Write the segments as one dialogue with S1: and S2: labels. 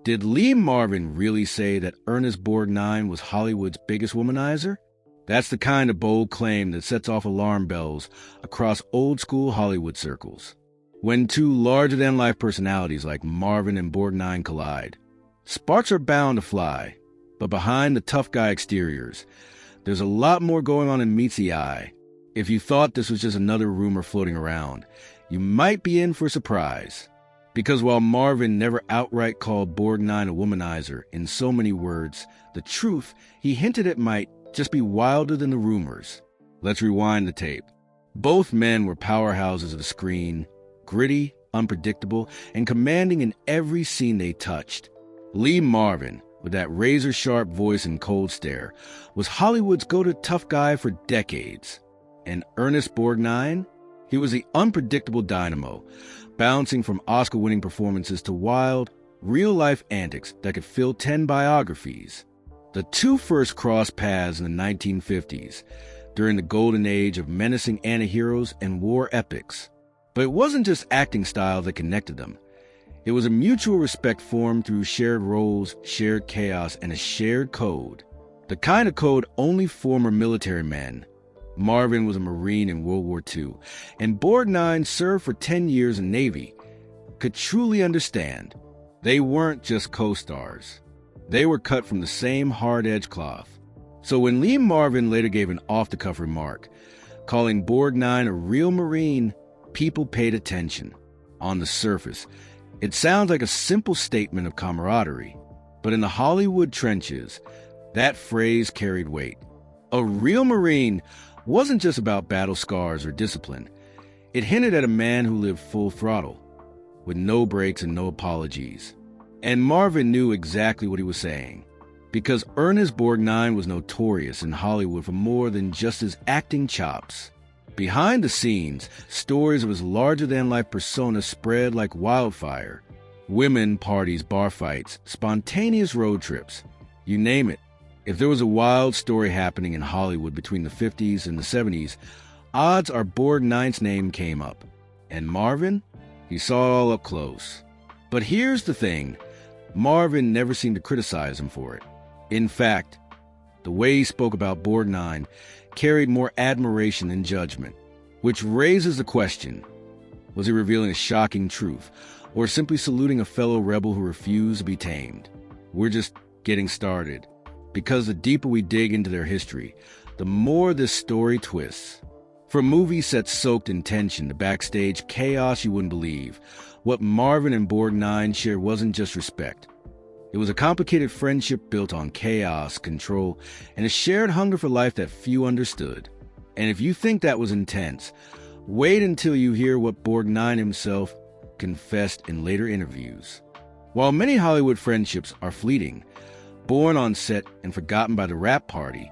S1: Did Lee Marvin really say that Ernest Borgnine was Hollywood's biggest womanizer? That's the kind of bold claim that sets off alarm bells across old-school Hollywood circles. When two larger-than-life personalities like Marvin and Borgnine collide, sparks are bound to fly. But behind the tough guy exteriors, there's a lot more going on than meets the eye. If you thought this was just another rumor floating around, you might be in for a surprise. Because while Marvin never outright called Borgnine a womanizer in so many words, the truth he hinted at might just be wilder than the rumors. Let's rewind the tape. Both men were powerhouses of the screen, gritty, unpredictable, and commanding in every scene they touched. Lee Marvin, with that razor-sharp voice and cold stare, was Hollywood's go-to tough guy for decades. And Ernest Borgnine? He was the unpredictable dynamo, bouncing from Oscar-winning performances to wild, real-life antics that could fill 10 biographies. The two first crossed paths in the 1950s, during the golden age of menacing anti-heroes and war epics. But it wasn't just acting style that connected them. It was a mutual respect formed through shared roles, shared chaos, and a shared code. The kind of code only former military men. Marvin was a Marine in World War II, and Borgnine served for 10 years in Navy, could truly understand. They weren't just co-stars. They were cut from the same hard-edged cloth. So when Lee Marvin later gave an off-the-cuff remark, calling Borgnine a real Marine, people paid attention. On the surface, it sounds like a simple statement of camaraderie, but in the Hollywood trenches, that phrase carried weight. A real Marine wasn't just about battle scars or discipline. It hinted at a man who lived full throttle, with no breaks and no apologies. And Marvin knew exactly what he was saying, because Ernest Borgnine was notorious in Hollywood for more than just his acting chops. Behind the scenes, stories of his larger-than-life persona spread like wildfire. Women parties, bar fights, spontaneous road trips. You name it. If there was a wild story happening in Hollywood between the 50s and the 70s, odds are Borgnine's name came up. And Marvin? He saw it all up close. But here's the thing. Marvin never seemed to criticize him for it. In fact, the way he spoke about Borgnine carried more admiration than judgment, which raises the question, was he revealing a shocking truth, or simply saluting a fellow rebel who refused to be tamed? We're just getting started, because the deeper we dig into their history, the more this story twists. From movie sets soaked in tension to backstage chaos you wouldn't believe, what Marvin and Borgnine shared wasn't just respect. It was a complicated friendship built on chaos, control, and a shared hunger for life that few understood. And if you think that was intense, wait until you hear what Borgnine himself confessed in later interviews. While many Hollywood friendships are fleeting, born on set and forgotten by the rap party,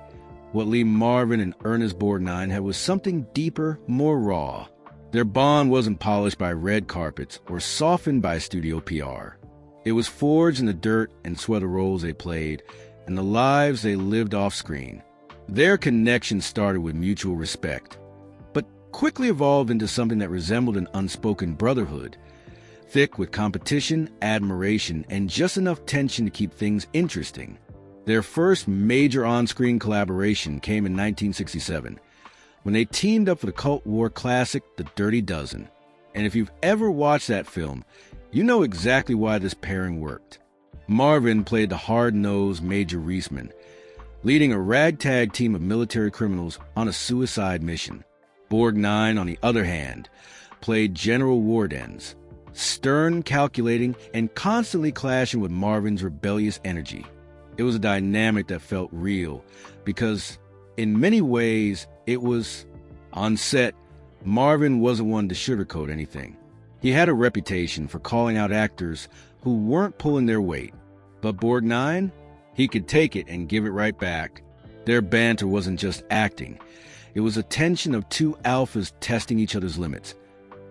S1: what Lee Marvin and Ernest Borgnine had was something deeper, more raw. Their bond wasn't polished by red carpets or softened by studio PR. It was forged in the dirt and sweat of roles they played and the lives they lived off-screen. Their connection started with mutual respect, but quickly evolved into something that resembled an unspoken brotherhood, thick with competition, admiration, and just enough tension to keep things interesting. Their first major on-screen collaboration came in 1967, when they teamed up for the cult war classic The Dirty Dozen. And if you've ever watched that film, you know exactly why this pairing worked. Marvin played the hard-nosed Major Reisman, leading a ragtag team of military criminals on a suicide mission. Borgnine, on the other hand, played General Wardens, stern, calculating, and constantly clashing with Marvin's rebellious energy. It was a dynamic that felt real, because in many ways it was, on set, Marvin wasn't one to sugarcoat anything. He had a reputation for calling out actors who weren't pulling their weight. But Borgnine, he could take it and give it right back. Their banter wasn't just acting. It was a tension of two alphas testing each other's limits,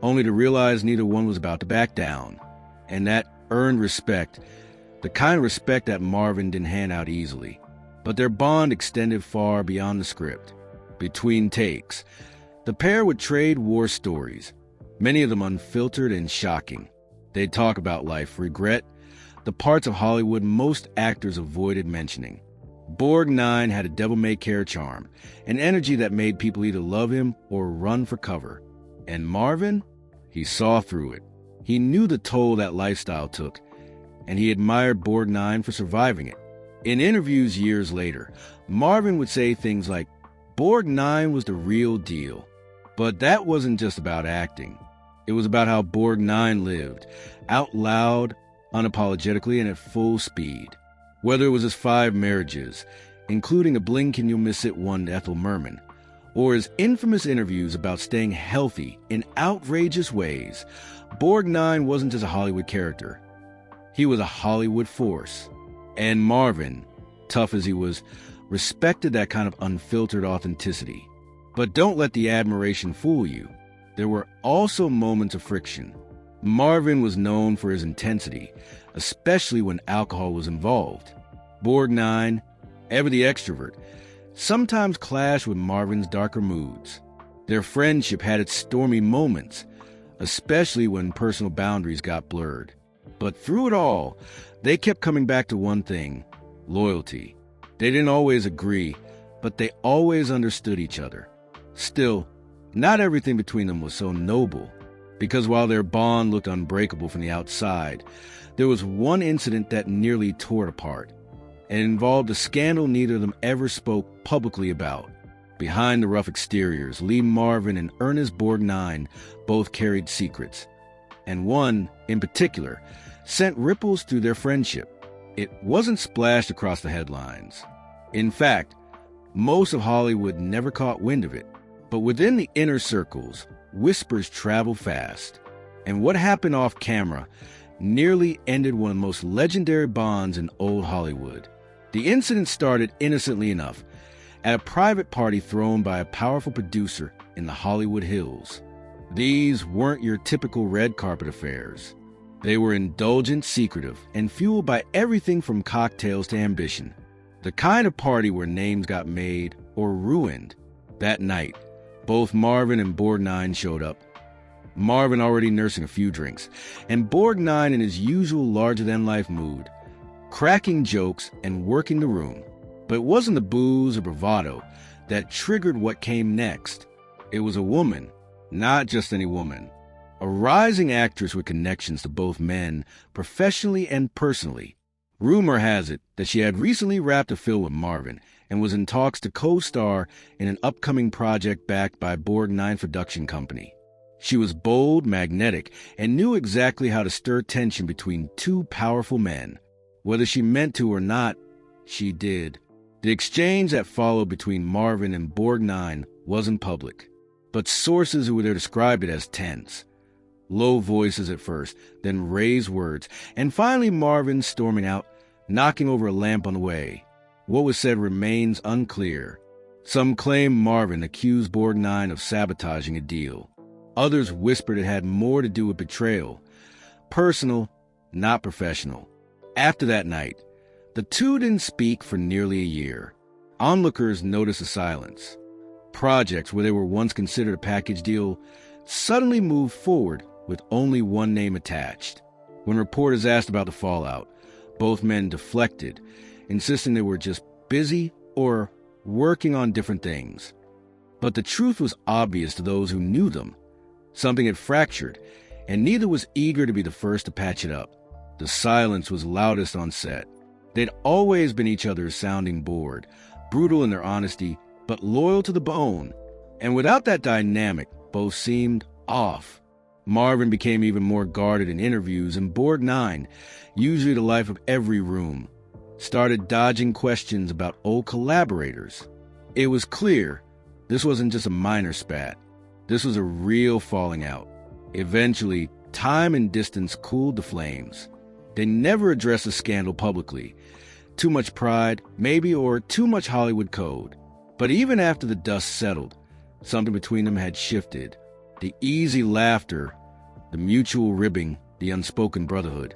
S1: only to realize neither one was about to back down. And that earned respect, the kind of respect that Marvin didn't hand out easily. But their bond extended far beyond the script. Between takes, the pair would trade war stories, many of them unfiltered and shocking. They'd talk about life, regret, the parts of Hollywood most actors avoided mentioning. Borgnine had a devil-may-care charm, an energy that made people either love him or run for cover. And Marvin? He saw through it. He knew the toll that lifestyle took, and he admired Borgnine for surviving it. In interviews years later, Marvin would say things like, Borgnine was the real deal. But that wasn't just about acting. It was about how Borgnine lived, out loud, unapologetically, and at full speed. Whether it was his 5 marriages, including a blink and you'll miss it one to Ethel Merman, or his infamous interviews about staying healthy in outrageous ways, Borgnine wasn't just a Hollywood character. He was a Hollywood force. And Marvin, tough as he was, respected that kind of unfiltered authenticity. But don't let the admiration fool you. There were also moments of friction. Marvin was known for his intensity, especially when alcohol was involved. Borgnine, ever the extrovert, sometimes clashed with Marvin's darker moods. Their friendship had its stormy moments, especially when personal boundaries got blurred. But through it all, they kept coming back to one thing: loyalty. They didn't always agree, but they always understood each other. Still, not everything between them was so noble, because while their bond looked unbreakable from the outside, there was one incident that nearly tore it apart. It involved a scandal neither of them ever spoke publicly about. Behind the rough exteriors, Lee Marvin and Ernest Borgnine both carried secrets, and one, in particular, sent ripples through their friendship. It wasn't splashed across the headlines. In fact, most of Hollywood never caught wind of it. But within the inner circles, whispers travel fast. And what happened off camera nearly ended one of the most legendary bonds in old Hollywood. The incident started innocently enough, at a private party thrown by a powerful producer in the Hollywood Hills. These weren't your typical red carpet affairs. They were indulgent, secretive, and fueled by everything from cocktails to ambition. The kind of party where names got made or ruined. That night, both Marvin and Borgnine showed up. Marvin already nursing a few drinks, and Borgnine in his usual larger-than-life mood, cracking jokes and working the room. But it wasn't the booze or bravado that triggered what came next. It was a woman, not just any woman. A rising actress with connections to both men, professionally and personally. Rumor has it that she had recently wrapped a film with Marvin and was in talks to co-star in an upcoming project backed by Borgnine Production Company. She was bold, magnetic, and knew exactly how to stir tension between two powerful men. Whether she meant to or not, she did. The exchange that followed between Marvin and Borgnine wasn't public, but sources who were there described it as tense. Low voices at first, then raised words, and finally Marvin storming out, knocking over a lamp on the way. What was said remains unclear. Some claim Marvin accused Borgnine of sabotaging a deal. Others whispered it had more to do with betrayal. Personal, not professional. After that night, the two didn't speak for nearly a year. Onlookers noticed the silence. Projects where they were once considered a package deal suddenly moved forward with only one name attached. When reporters asked about the fallout, both men deflected, insisting they were just busy or working on different things. But the truth was obvious to those who knew them. Something had fractured, and neither was eager to be the first to patch it up. The silence was loudest on set. They'd always been each other's sounding board, brutal in their honesty, but loyal to the bone. And without that dynamic, both seemed off. Marvin became even more guarded in interviews, and Borgnine, usually the life of every room, started dodging questions about old collaborators. It was clear this wasn't just a minor spat. This was a real falling out. Eventually, time and distance cooled the flames. They never addressed the scandal publicly. Too much pride, maybe, or too much Hollywood code. But even after the dust settled, something between them had shifted. The easy laughter, the mutual ribbing, the unspoken brotherhood.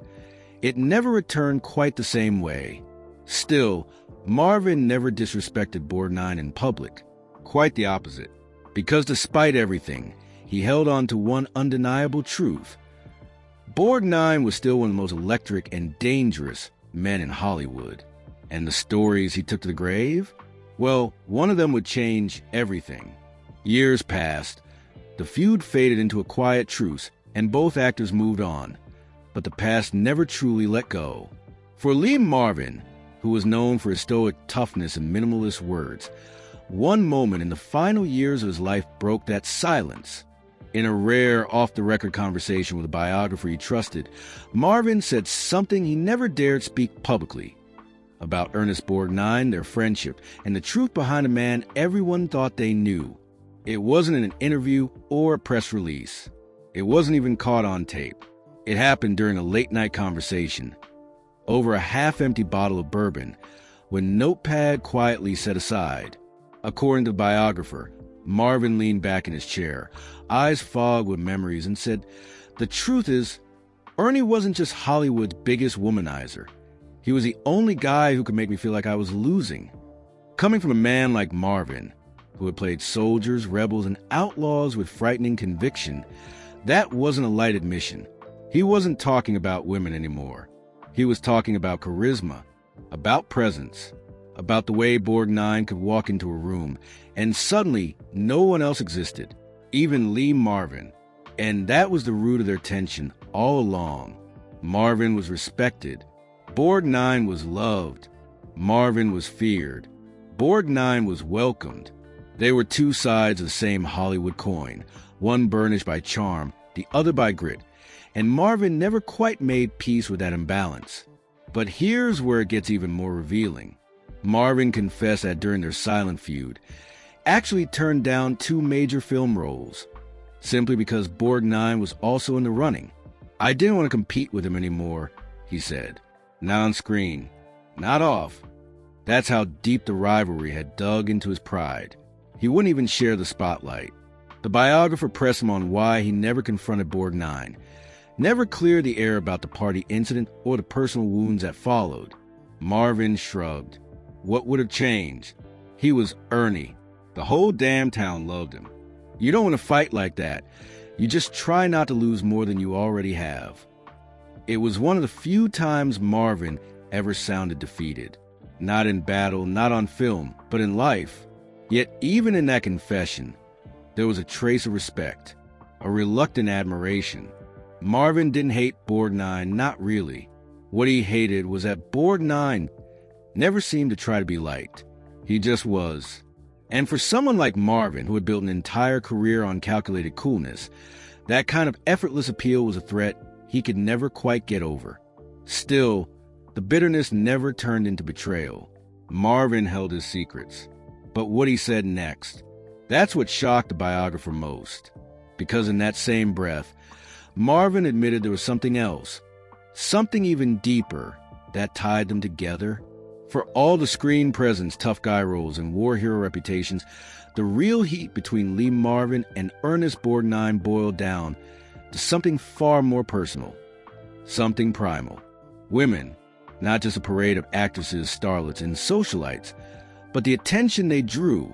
S1: It never returned quite the same way. Still, Marvin never disrespected Borgnine in public. Quite the opposite. Because despite everything, he held on to one undeniable truth. Borgnine was still one of the most electric and dangerous men in Hollywood. And the stories he took to the grave? Well, one of them would change everything. Years passed. The feud faded into a quiet truce, and both actors moved on. But the past never truly let go. For Lee Marvin, who was known for his stoic toughness and minimalist words, one moment in the final years of his life broke that silence. In a rare, off-the-record conversation with a biographer he trusted, Marvin said something he never dared speak publicly about Ernest Borgnine, their friendship, and the truth behind a man everyone thought they knew. It wasn't in an interview or a press release. It wasn't even caught on tape. It happened during a late-night conversation, over a half-empty bottle of bourbon, when notepad quietly set aside. According to the biographer, Marvin leaned back in his chair, eyes fogged with memories, and said, "The truth is, Ernie wasn't just Hollywood's biggest womanizer. He was the only guy who could make me feel like I was losing." Coming from a man like Marvin, who had played soldiers, rebels, and outlaws with frightening conviction, that wasn't a light admission. He wasn't talking about women anymore. He was talking about charisma, about presence, about the way Borgnine could walk into a room, and suddenly no one else existed, even Lee Marvin. And that was the root of their tension all along. Marvin was respected. Borgnine was loved. Marvin was feared. Borgnine was welcomed. They were two sides of the same Hollywood coin, one burnished by charm, the other by grit. And Marvin never quite made peace with that imbalance. But here's where it gets even more revealing. Marvin confessed that during their silent feud, actually turned down 2 major film roles, simply because Borgnine was also in the running. "I didn't want to compete with him anymore," he said. "Not on screen, not off." That's how deep the rivalry had dug into his pride. He wouldn't even share the spotlight. The biographer pressed him on why he never confronted Borgnine, never cleared the air about the party incident or the personal wounds that followed. Marvin shrugged. What would have changed? He was Ernie. The whole damn town loved him. You don't want to fight like that. You just try not to lose more than you already have. It was one of the few times Marvin ever sounded defeated. Not in battle, not on film, but in life. Yet even in that confession, there was a trace of respect, a reluctant admiration. Marvin didn't hate Borgnine, not really. What he hated was that Borgnine never seemed to try to be liked. He just was. And for someone like Marvin, who had built an entire career on calculated coolness, that kind of effortless appeal was a threat he could never quite get over. Still, the bitterness never turned into betrayal. Marvin held his secrets. But what he said next, that's what shocked the biographer most. Because in that same breath, Marvin admitted there was something else, something even deeper, that tied them together. For all the screen presence, tough guy roles, and war hero reputations, the real heat between Lee Marvin and Ernest Borgnine boiled down to something far more personal, something primal. Women, not just a parade of actresses, starlets, and socialites, but the attention they drew,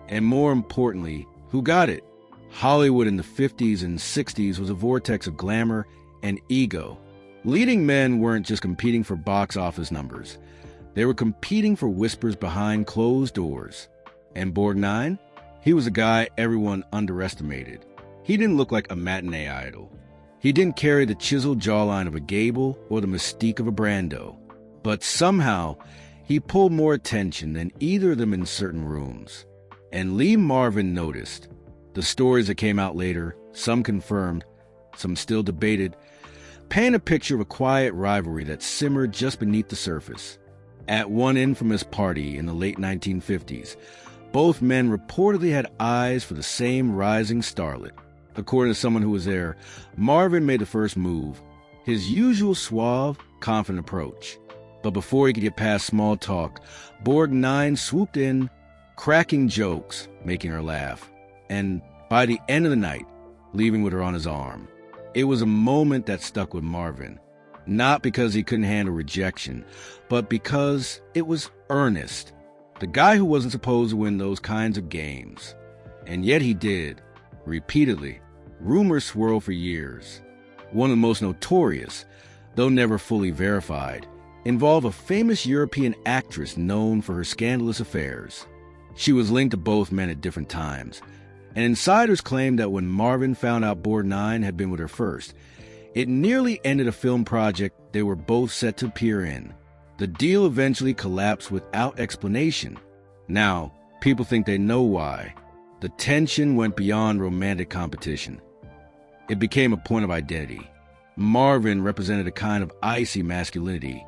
S1: and more importantly, who got it. Hollywood in the 50s and 60s was a vortex of glamour and ego. Leading men weren't just competing for box office numbers. They were competing for whispers behind closed doors. And Borgnine? He was a guy everyone underestimated. He didn't look like a matinee idol. He didn't carry the chiseled jawline of a Gable or the mystique of a Brando. But somehow, he pulled more attention than either of them in certain rooms. And Lee Marvin noticed. The stories that came out later, some confirmed, some still debated, paint a picture of a quiet rivalry that simmered just beneath the surface. At one infamous party in the late 1950s, both men reportedly had eyes for the same rising starlet. According to someone who was there, Marvin made the first move, his usual suave, confident approach. But before he could get past small talk, Borgnine swooped in, cracking jokes, making her laugh. And by the end of the night, leaving with her on his arm. It was a moment that stuck with Marvin. Not because he couldn't handle rejection, but because it was Ernest, the guy who wasn't supposed to win those kinds of games. And yet he did, repeatedly. Rumors swirled for years. One of the most notorious, though never fully verified, involved a famous European actress known for her scandalous affairs. She was linked to both men at different times, and insiders claim that when Marvin found out Borgnine had been with her first, it nearly ended a film project they were both set to appear in. The deal eventually collapsed without explanation. Now, people think they know why. The tension went beyond romantic competition. It became a point of identity. Marvin represented a kind of icy masculinity,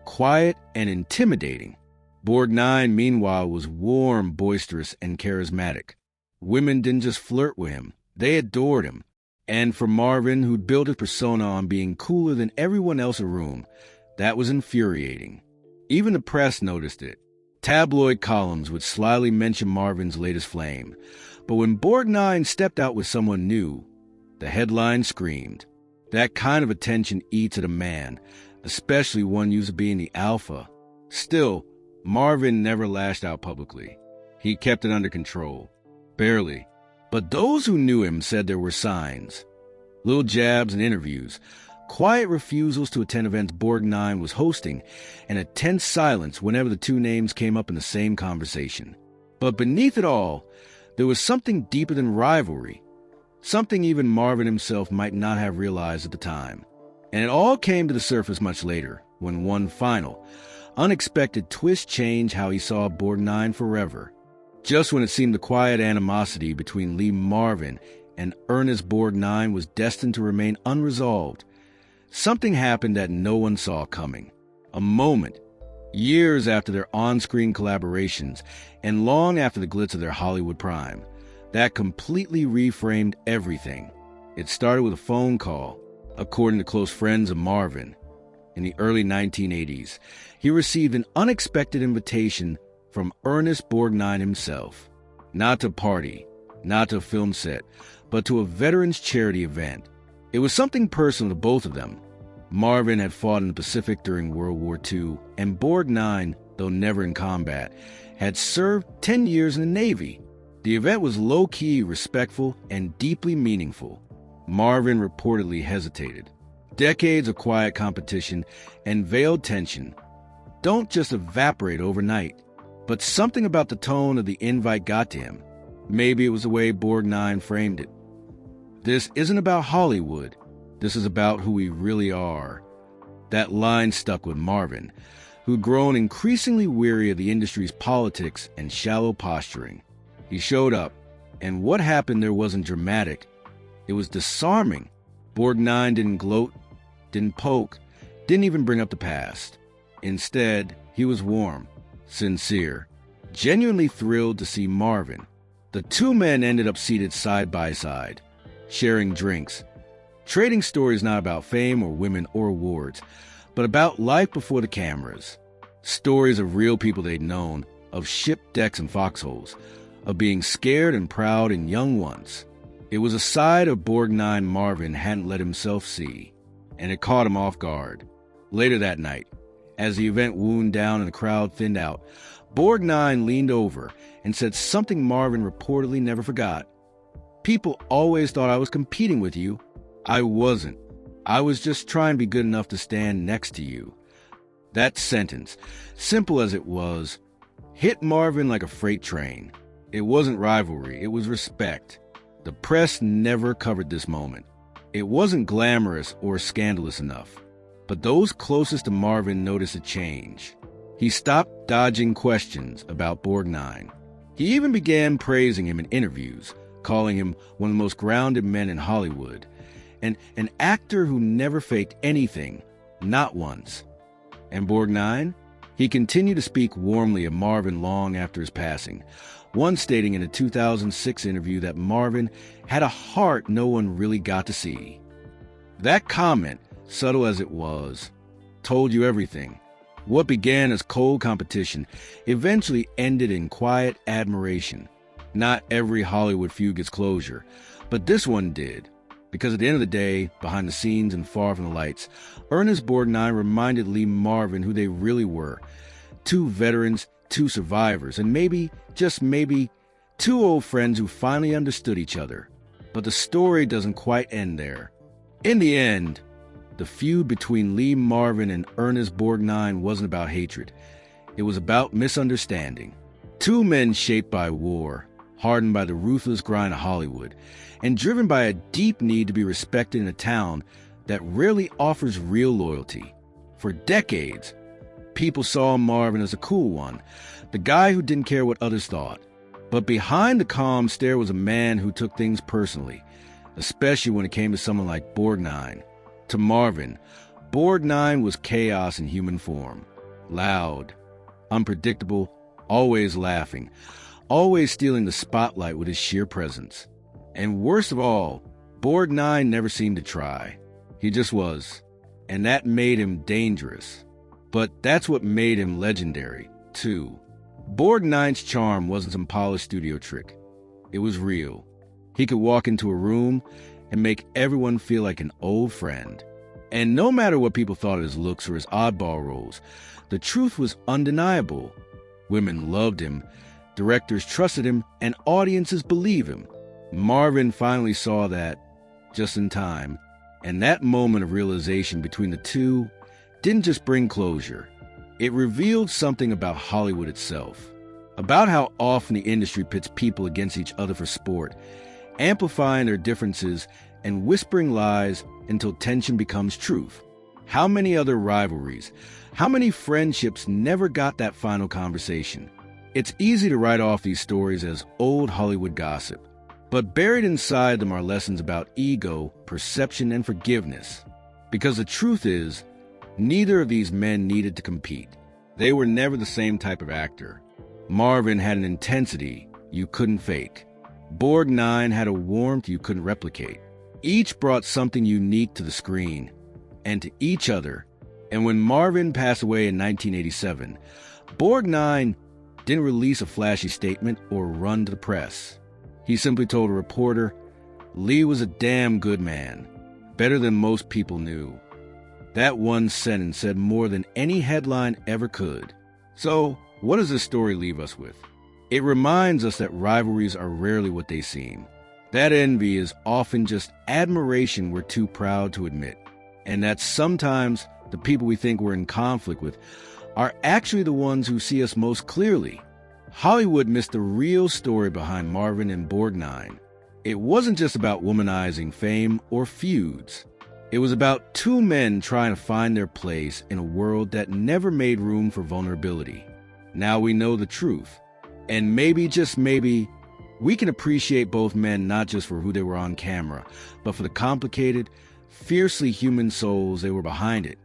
S1: quiet and intimidating. Borgnine, meanwhile, was warm, boisterous, and charismatic. Women didn't just flirt with him, they adored him. And for Marvin, who'd built his persona on being cooler than everyone else in the room, that was infuriating. Even the press noticed it. Tabloid columns would slyly mention Marvin's latest flame. But when Borgnine stepped out with someone new, the headline screamed. That kind of attention eats at a man, especially one used to being the alpha. Still, Marvin never lashed out publicly. He kept it under control. Barely. But those who knew him said there were signs. Little jabs and interviews, quiet refusals to attend events Borgnine was hosting, and a tense silence whenever the two names came up in the same conversation. But beneath it all, there was something deeper than rivalry, something even Marvin himself might not have realized at the time. And it all came to the surface much later, when one final, unexpected twist changed how he saw Borgnine forever. Just when it seemed the quiet animosity between Lee Marvin and Ernest Borgnine was destined to remain unresolved, something happened that no one saw coming. A moment, years after their on-screen collaborations and long after the glitz of their Hollywood prime, that completely reframed everything. It started with a phone call. According to close friends of Marvin, in the early 1980s, he received an unexpected invitation from Ernest Borgnine himself. Not to a party, not to a film set, but to a veterans charity event. It was something personal to both of them. Marvin had fought in the Pacific during World War II, and Borgnine, though never in combat, had served 10 years in the Navy. The event was low-key, respectful, and deeply meaningful. Marvin reportedly hesitated. Decades of quiet competition and veiled tension don't just evaporate overnight. But something about the tone of the invite got to him. Maybe it was the way Borgnine framed it. This isn't about Hollywood. This is about who we really are. That line stuck with Marvin, who'd grown increasingly weary of the industry's politics and shallow posturing. He showed up, and what happened there wasn't dramatic. It was disarming. Borgnine didn't gloat, didn't poke, didn't even bring up the past. Instead, he was warm, sincere, genuinely thrilled to see Marvin. The two men ended up seated side by side, sharing drinks, trading stories not about fame or women or awards, but about life before the cameras. Stories of real people they'd known, of ship decks and foxholes, of being scared and proud and young once. It was a side of Borgnine Marvin hadn't let himself see, and it caught him off guard. Later that night, as the event wound down and the crowd thinned out, Borgnine leaned over and said something Marvin reportedly never forgot. "People always thought I was competing with you. I wasn't. I was just trying to be good enough to stand next to you." That sentence, simple as it was, hit Marvin like a freight train. It wasn't rivalry, it was respect. The press never covered this moment. It wasn't glamorous or scandalous enough. But those closest to Marvin noticed a change. He stopped dodging questions about Borgnine. He even began praising him in interviews, calling him one of the most grounded men in Hollywood, and an actor who never faked anything, not once. And Borgnine? He continued to speak warmly of Marvin long after his passing, once stating in a 2006 interview that Marvin had a heart no one really got to see. That comment, subtle as it was, told you everything. What began as cold competition eventually ended in quiet admiration. Not every Hollywood feud gets closure, but this one did. Because at the end of the day, behind the scenes and far from the lights, Ernest Borgnine reminded Lee Marvin who they really were. Two veterans, two survivors, and maybe, just maybe, two old friends who finally understood each other. But the story doesn't quite end there. In the end, the feud between Lee Marvin and Ernest Borgnine wasn't about hatred. It was about misunderstanding. Two men shaped by war, hardened by the ruthless grind of Hollywood, and driven by a deep need to be respected in a town that rarely offers real loyalty. For decades, people saw Marvin as a cool one, the guy who didn't care what others thought. But behind the calm stare was a man who took things personally, especially when it came to someone like Borgnine. To Marvin, Borgnine was chaos in human form. Loud, unpredictable, always laughing, always stealing the spotlight with his sheer presence. And worst of all, Borgnine never seemed to try. He just was. And that made him dangerous. But that's what made him legendary, too. Borgnine's charm wasn't some polished studio trick. It was real. He could walk into a room and make everyone feel like an old friend. And no matter what people thought of his looks or his oddball roles, the truth was undeniable. Women loved him, directors trusted him, and audiences believed him. Marvin finally saw that, just in time, and that moment of realization between the two didn't just bring closure. It revealed something about Hollywood itself, about how often the industry pits people against each other for sport, amplifying their differences and whispering lies until tension becomes truth. How many other rivalries, how many friendships never got that final conversation? It's easy to write off these stories as old Hollywood gossip, but buried inside them are lessons about ego, perception, and forgiveness. Because the truth is, neither of these men needed to compete. They were never the same type of actor. Marvin had an intensity you couldn't fake. Borgnine had a warmth you couldn't replicate. Each brought something unique to the screen and to each other. And when Marvin passed away in 1987, Borgnine didn't release a flashy statement or run to the press. He simply told a reporter, "Lee was a damn good man, better than most people knew." That one sentence said more than any headline ever could. So, what does this story leave us with? It reminds us that rivalries are rarely what they seem. That envy is often just admiration we're too proud to admit. And that sometimes the people we think we're in conflict with are actually the ones who see us most clearly. Hollywood missed the real story behind Marvin and Borgnine. It wasn't just about womanizing fame or feuds. It was about two men trying to find their place in a world that never made room for vulnerability. Now we know the truth. And maybe, just maybe, we can appreciate both men not just for who they were on camera, but for the complicated, fiercely human souls they were behind it.